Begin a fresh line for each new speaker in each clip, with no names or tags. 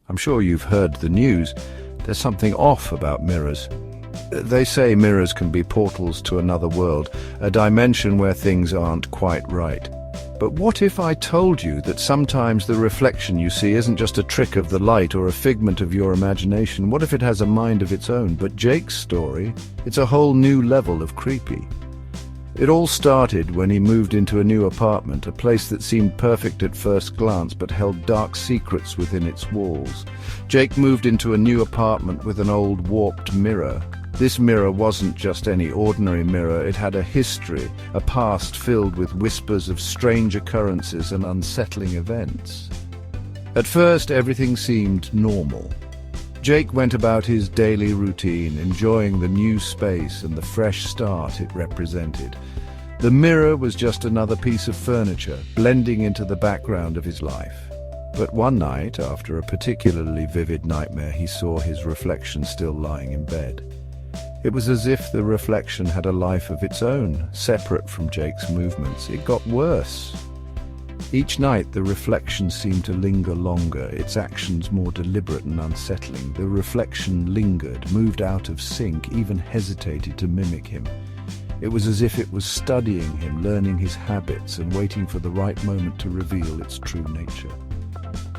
I'm sure you've heard the news. There's something off about mirrors. They say mirrors can be portals to another world, a dimension where things aren't quite right. But what if I told you that sometimes the reflection you see isn't just a trick of the light or a figment of your imagination? What if it has a mind of its own? But Jake's story, it's a whole new level of creepy. It all started when he moved into a new apartment, a place that seemed perfect at first glance but held dark secrets within its walls. Jake moved into a new apartment with an old warped mirror. This mirror wasn't just any ordinary mirror, it had a history, a past filled with whispers of strange occurrences and unsettling events. At first, everything seemed normal. Jake went about his daily routine, enjoying the new space and the fresh start it represented. The mirror was just another piece of furniture, blending into the background of his life. But one night, after a particularly vivid nightmare, he saw his reflection still lying in bed. It was as if the reflection had a life of its own, separate from Jake's movements. It got worse. Each night the reflection seemed to linger longer, its actions more deliberate and unsettling. The reflection lingered, moved out of sync, even hesitated to mimic him. It was as if it was studying him, learning his habits, and waiting for the right moment to reveal its true nature.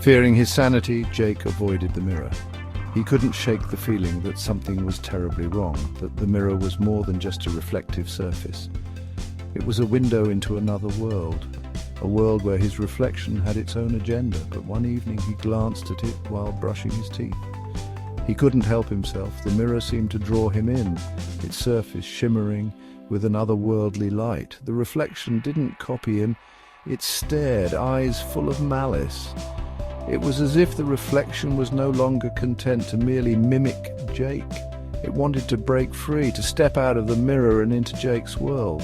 Fearing his sanity, Jake avoided the mirror. He couldn't shake the feeling that something was terribly wrong, that the mirror was more than just a reflective surface. It was a window into another world, a world where his reflection had its own agenda. But one evening he glanced at it while brushing his teeth. He couldn't help himself. The mirror seemed to draw him in, its surface shimmering with an otherworldly light. The reflection didn't copy him, it stared, eyes full of malice. It was as if the reflection was no longer content to merely mimic Jake. It wanted to break free, to step out of the mirror and into Jake's world.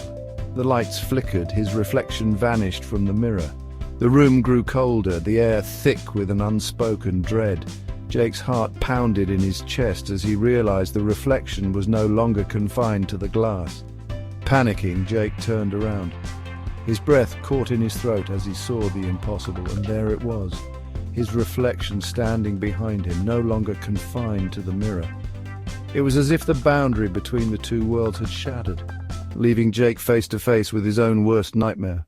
The lights flickered, his reflection vanished from the mirror. The room grew colder, the air thick with an unspoken dread. Jake's heart pounded in his chest as he realized the reflection was no longer confined to the glass. Panicking, Jake turned around. His breath caught in his throat as he saw the impossible, and there it was. His reflection standing behind him, no longer confined to the mirror. It was as if the boundary between the two worlds had shattered, leaving Jake face to face with his own worst nightmare.